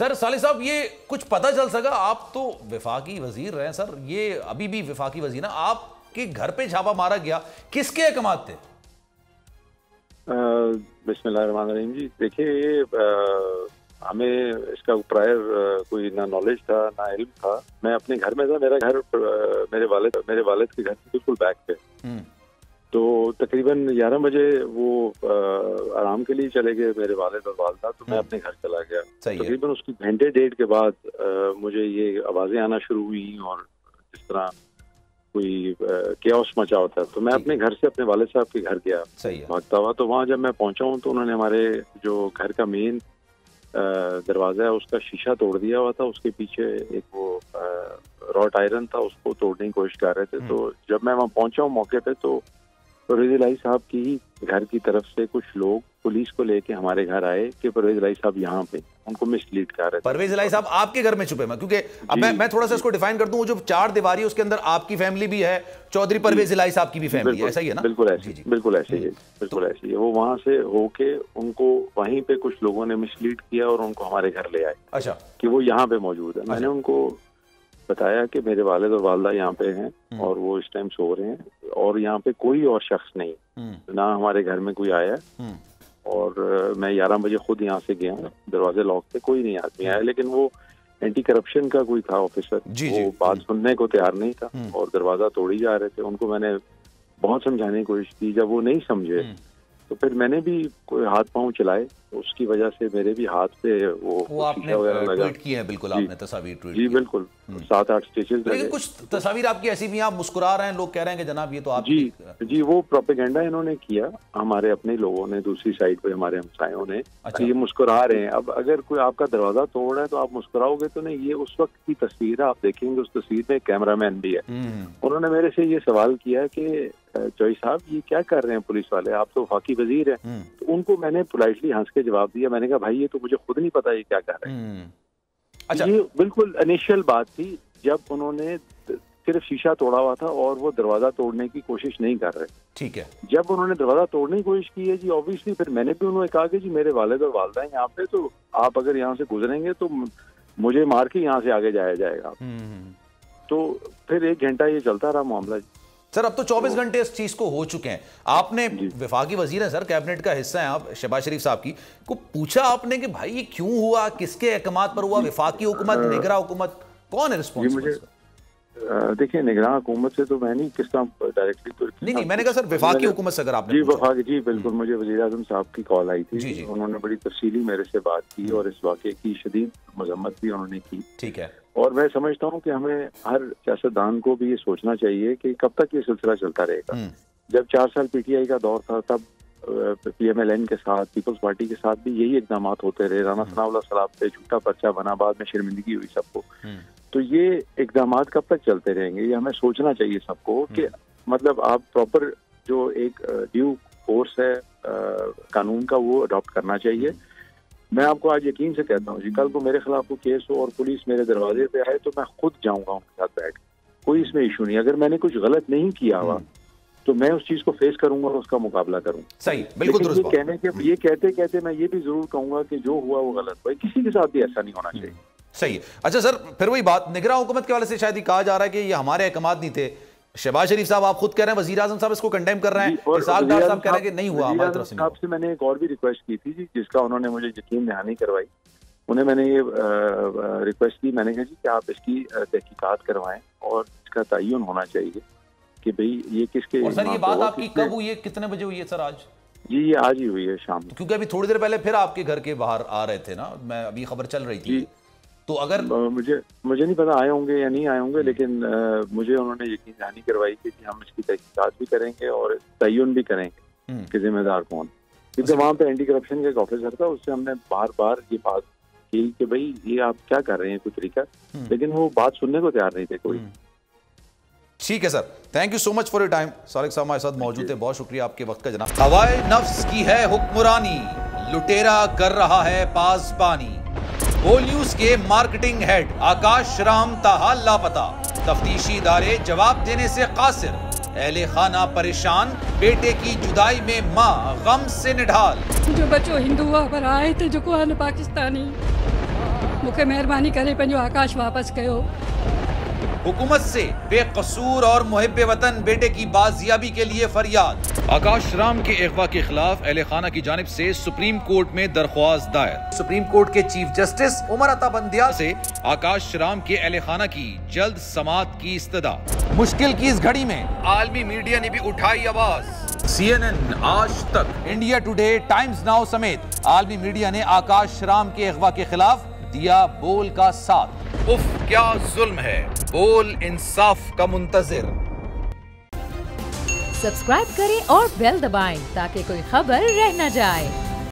Sir साले साहब, ये कुछ पता चल सका, आप तो वफाकी वजीर रहे हैं सर, ये अभी भी वफाकी वजीर ना, आपके घर पे छापा मारा गया, किसके अहकामात थे? बिस्मिल्लाहिर्रहमानिर्रहीम जी, देखिए ये हमें इसका प्रायर कोई ना नॉलेज था ना इल्म था। मैं अपने घर में था, मेरा घर मेरे वालिद के घर से बिल्कुल बैक पे। तो तकरीबन 11 बजे वो आराम के लिए चले गए मेरे वालिद और वालदा, तो मैं अपने घर चला गया। तकरीबन उसकी घंटे डेढ़ के बाद मुझे ये आवाजें आना शुरू हुई और जिस तरह कोई केओस मचा होता है। तो मैं अपने घर से अपने वालिद साहब के घर गया भागता हुआ। तो वहाँ जब मैं पहुंचा हूँ तो उन्होंने हमारे जो घर का मेन दरवाजा है उसका शीशा तोड़ दिया हुआ था। उसके पीछे एक वो रॉट आयरन था, उसको तोड़ने की कोशिश कर रहे थे। तो जब मैं वहाँ पहुंचा हूँ मौके पे, तो परवेज इलाही साहब की घर की तरफ से कुछ लोग पुलिस को लेके हमारे घर आए कि परवेज इलाही साहब यहाँ पे, उनको मिसलीड कर रहे थे। परवेज इलाही साहब आपके घर में छुपे हैं? क्योंकि अब मैं थोड़ा सा इसको डिफाइन कर दूं, वो जो 4 दीवारी है उसके अंदर आपकी फैमिली भी है, चौधरी परवेज इलाही साहब की भी फैमिली है, ऐसा ही है ना? बिल्कुल ऐसे ही, बिल्कुल ऐसे ही है, बिल्कुल ऐसे ही है। वो वहां से होके उनको वहीं पे कुछ लोगों ने मिसलीड किया और उनको हमारे घर ले आए। अच्छा, कि वो यहाँ पे मौजूद है। मैंने उनको बताया कि मेरे वालिद और वालदा यहाँ पे हैं और वो इस टाइम सो रहे हैं और यहाँ पे कोई और शख्स नहीं, ना हमारे घर में कोई आया। और मैं 11 बजे खुद यहाँ से गया, दरवाजे लॉक थे, कोई नहीं आदमी आया। लेकिन वो एंटी करप्शन का कोई था ऑफिसर, वो बात सुनने को तैयार नहीं था और दरवाजा तोड़ी जा रहे थे। उनको मैंने बहुत समझाने की कोशिश की, जब वो नहीं समझे तो फिर मैंने भी कोई हाथ पांव चलाए, उसकी वजह से मेरे भी हाथ पे वो आपने ट्वीट किए हैं, बिल्कुल आपने तस्वीर ट्वीट जी बिल्कुल 7-8 स्टिचेस। लेकिन कुछ तस्वीर आपकी ऐसी भी, आप मुस्कुरा रहे हैं, लोग कह रहे हैं कि जनाब ये तो आप जी वो प्रोपेगेंडा इन्होंने किया, हमारे अपने लोगों ने, दूसरी साइड पे हमारे हमसायों ने। अच्छा। ये मुस्कुरा रहे हैं। अब अगर कोई आपका दरवाजा तोड़ रहा है तो आप मुस्कुराओगे तो नहीं। ये उस वक्त की तस्वीर है, आप देखेंगे उस तस्वीर में कैमरामैन भी है। उन्होंने मेरे से ये सवाल किया कि चौधरी साहब ये क्या कर रहे हैं पुलिस वाले, आप तो वफाकी वजीर हैं। तो उनको मैंने पोलाइटली हंस के जवाब दिया, मैंने कहा भाई ये तो मुझे खुद नहीं पता ये क्या कर रहे हैं। अच्छा। ये बिल्कुल इनिशियल बात थी जब उन्होंने सिर्फ शीशा तोड़ा हुआ था और वो दरवाजा तोड़ने की कोशिश नहीं कर रहे। ठीक है। जब उन्होंने दरवाजा तोड़ने की कोशिश की है जी, ऑब्वियसली फिर मैंने भी उन्होंने कहा कि जी मेरे वालिद और वालदा हैं यहाँ पे, तो आप अगर यहाँ से गुजरेंगे तो मुझे मार के यहाँ से आगे जाया जाएगा। तो फिर 1 घंटा ये चलता रहा मामला। सर अब तो 24 घंटे इस चीज को हो चुके हैं। आपने, वफाकी वजीर है सर, कैबिनेट का हिस्सा है आप, शहबाज शरीफ साहब की को पूछा आपने कि भाई ये क्यों हुआ, किसके अहकामात पर हुआ? वफाकी हुकूमत, निगरां हुकूमत, कौन है रिस्पॉन्सिबल? देखिए निगरां हुकूमत से तो मैं नहीं किस तरह डायरेक्टली तो नहीं, मैंने कहा सर वफाकी हुकूमत से अगर आपने जी वफाकी जी बिल्कुल, मुझे वज़ीर आज़म साहब की कॉल आई थी। उन्होंने बड़ी तफसीली मेरे से बात की और इस वाक़े की शदीद मजम्मत भी उन्होंने की। ठीक है। और मैं समझता हूँ कि हमें हर सियासतदान को भी ये सोचना चाहिए कि कब तक ये सिलसिला चलता रहेगा। जब 4 साल पीटीआई का दौर था तब पीएमएलएन के साथ, पीपल्स पार्टी के साथ भी यही इक़दाम होते रहे। राना सनाउल्लाह सलाब पे झूठा पर्चा बना, बाद में शर्मिंदगी हुई सबको। तो ये इक़दाम कब तक चलते रहेंगे, ये हमें सोचना चाहिए सबको कि मतलब आप प्रॉपर जो एक ड्यू कोर्स है कानून का वो अडॉप्ट करना चाहिए। मैं आपको आज यकीन से कहता हूँ जी, कल को मेरे खिलाफ कोई केस हो और पुलिस मेरे दरवाजे पे आए तो मैं खुद जाऊंगा उनके साथ बैठ, कोई इसमें इशू नहीं। अगर मैंने कुछ गलत नहीं किया हुआ तो मैं उस चीज को फेस करूंगा और उसका मुकाबला करूंगा। सही, बिल्कुल दुरुस्त बात। ये कहते कहते मैं ये भी जरूर कहूंगा कि जो हुआ वो गलत हुआ, किसी के साथ भी ऐसा नहीं होना चाहिए। सही है। अच्छा सर, फिर वही बात, निगरां हुकूमत के वाले से शायद कहा जा रहा है कि ये हमारे अहकामात नहीं थे। शहबाज शरीफ साहब आप खुद कह रहे हैं, वज़ीर आज़म साहब इसको कंडेम कर रहे हैं, इसाक डार साहब कह रहे हैं कि नहीं हुआ हमारी तरफ से। आपसे मैंने एक और भी रिक्वेस्ट की थी जी, जिसका उन्होंने मुझे यकीन दहानी करवाई। उन्हें मैंने ये रिक्वेस्ट की, मैंने कहा जी कि आप इसकी तहकीकात करवाएं और इसका तयन होना चाहिए कि भाई ये किसके। और सर ये बात आपकी कब हुई है, कितने बजे हुई है सर? आज जी ये आज ही हुई है शाम में। क्योंकि अभी थोड़ी देर पहले फिर आपके घर के बाहर आ रहे थे ना, मैं अभी खबर चल रही थी। तो अगर मुझे नहीं पता आए होंगे या नहीं आए होंगे, लेकिन मुझे उन्होंने यकीन दहानी करवाई कि हम इसकी तहकीकात भी करेंगे और तयन भी करेंगे कि जिम्मेदार कौन। क्योंकि वहाँ पे एंटी करप्शन का एक ऑफिसर था, उससे हमने बार बार ये बात की कि भाई ये आप क्या कर रहे हैं कोई तरीका, लेकिन वो बात सुनने को तैयार नहीं थे कोई। ठीक है sir, thank you so much for your time. Sarik साहब हमारे साथ मौजूद थे, बहुत शुक्रिया आपके वक्त का जनाब। हवाए नफ्स की है हुक्मरानी, लुटेरा कर रहा है पासबानी। बोल न्यूज के मार्केटिंग हेड आकाश राम ताहा लापता, तफ्तीशी इदारे जवाब देने से कासिर। अहले खाना परेशान, बेटे की जुदाई में माँ गम से निढाल। जो बच्चों हिंदू पर आए थे जो को पाकिस्तानी मूंखे महिरबानी करे पंहिंजो आकाश वापस कयो। हुकूमत से बेकसूर और मुहिब्बे वतन बेटे की बाजियाबी के लिए फरियाद। आकाश राम के अगवा के खिलाफ अहले खाना की जानिब से सुप्रीम कोर्ट में दरख्वास्त दायर। सुप्रीम कोर्ट के चीफ जस्टिस उमर अता बंदियाल से आकाश राम के अहले खाना की जल्द समाअत की इस्तदा। मुश्किल की इस घड़ी में आलमी मीडिया ने भी उठाई आवाज। CNN, आज तक, इंडिया टुडे, टाइम्स नाउ समेत आलमी मीडिया ने आकाश राम के अगवा के खिलाफ दिया बोल का साथ। उफ क्या जुल्म है, बोल इंसाफ का मुंतजिर। सब्सक्राइब करें और बेल दबाएं ताकि कोई खबर रह न जाए।